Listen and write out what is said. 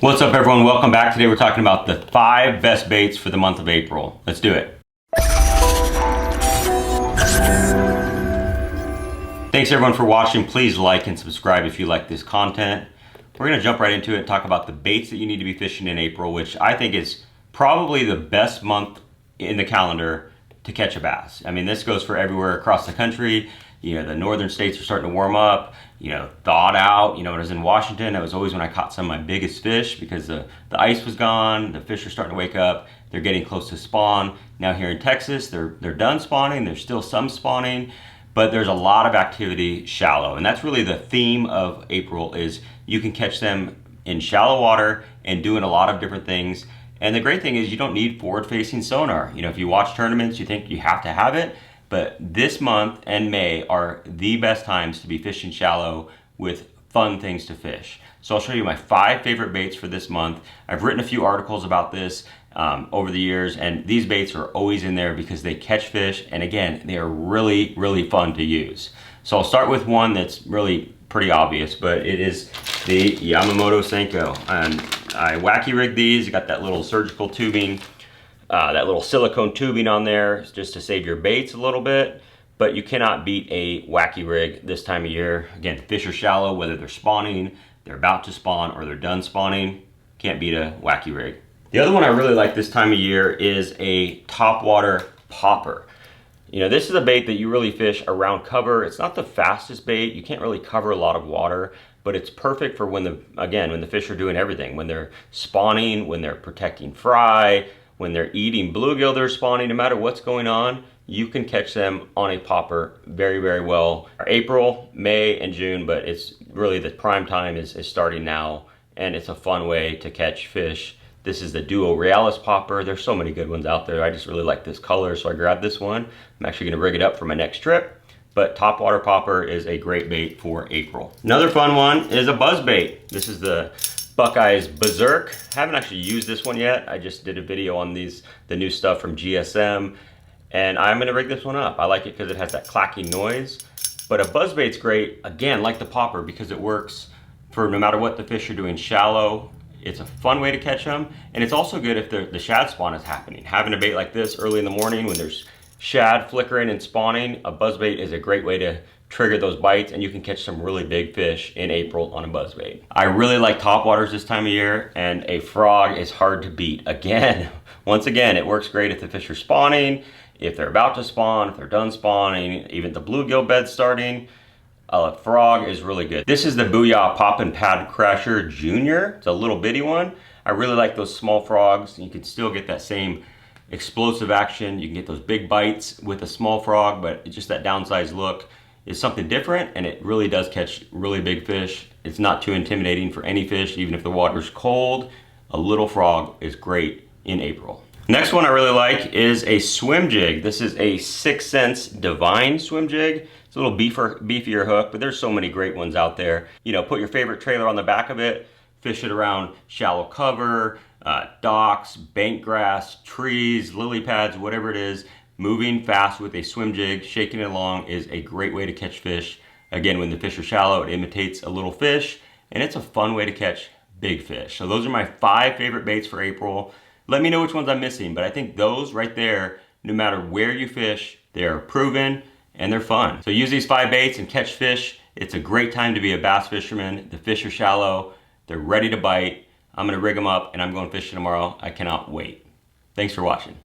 What's up everyone, welcome back. Today we're talking about the 5 best baits for the month of April. Let's do it. Thanks everyone for watching. Please like and subscribe if you like this content. We're gonna jump right into it and talk about the baits that you need to be fishing in April, which I think is probably the best month in the calendar to catch a bass. I mean, this goes for everywhere across the country. You know, the northern states are starting to warm up, thawed out. When I was in Washington, that was always when I caught some of my biggest fish because the ice was gone, the fish are starting to wake up, they're getting close to spawn. Now here in Texas, they're done spawning, there's still some spawning, but there's a lot of activity shallow. And that's really the theme of April, is you can catch them in shallow water and doing a lot of different things. And the great thing is you don't need forward-facing sonar. If you watch tournaments, you think you have to have it, but this month and May are the best times to be fishing shallow with fun things to fish. So I'll show you my 5 favorite baits for this month. I've written a few articles about this over the years, and these baits are always in there because they catch fish, and again, they are really, really fun to use. So I'll start with one that's really pretty obvious, but it is the Yamamoto Senko. And I Wacky Rig these. You got that little surgical tubing, that little silicone tubing on there just to save your baits a little bit, but you cannot beat a Wacky Rig this time of year. Again, fish are shallow, whether they're spawning, they're about to spawn, or they're done spawning. Can't beat a Wacky Rig. The other one I really like this time of year is a Topwater Popper. This is a bait that you really fish around cover. It's not the fastest bait. You can't really cover a lot of water, but it's perfect for when the fish are doing everything. When they're spawning, when they're protecting fry, when they're eating bluegill, they're spawning. No matter what's going on, you can catch them on a popper very, very well. April, May, and June, but it's really the prime time is starting now, and it's a fun way to catch fish. This is the Duo Realis popper. There's so many good ones out there. I just really like this color, so I grabbed this one. I'm actually gonna rig it up for my next trip, but Topwater Popper is a great bait for April. Another fun one is a Buzzbait. This is the Buckeyes Berserk. Haven't actually used this one yet. I just did a video on the new stuff from GSM, and I'm gonna rig this one up. I like it because it has that clacking noise, but a Buzzbait's great, again, like the popper, because it works for no matter what the fish are doing shallow. It's a fun way to catch them, and it's also good if the shad spawn is happening. Having a bait like this early in the morning when there's shad flickering and spawning, a Buzzbait is a great way to trigger those bites, and you can catch some really big fish in April on a Buzzbait. I really like topwaters this time of year, and a frog is hard to beat. Once again, it works great if the fish are spawning, if they're about to spawn, if they're done spawning, even the bluegill bed starting. A frog is really good. This is the Booyah Poppin' Pad Crasher Junior. It's a little bitty one. I really like those small frogs. You can still get that same explosive action. You can get those big bites with a small frog, but it's just that downsized look is something different, and it really does catch really big fish. It's not too intimidating for any fish, even if the water's cold. A little frog is great in April. Next one I really like is a swim jig. This is a 6 Sense Divine swim jig. It's a little beefier hook, but there's so many great ones out there. Put your favorite trailer on the back of it, fish it around shallow cover, docks, bank grass, trees, lily pads, whatever it is. Moving fast with a swim jig, shaking it along is a great way to catch fish. Again, when the fish are shallow, it imitates a little fish, and it's a fun way to catch big fish. So those are my 5 favorite baits for April. Let me know which ones I'm missing, but I think those right there, no matter where you fish, they're proven and they're fun. So use these 5 baits and catch fish. It's a great time to be a bass fisherman. The fish are shallow, they're ready to bite. I'm gonna rig them up and I'm going fishing tomorrow. I cannot wait. Thanks for watching.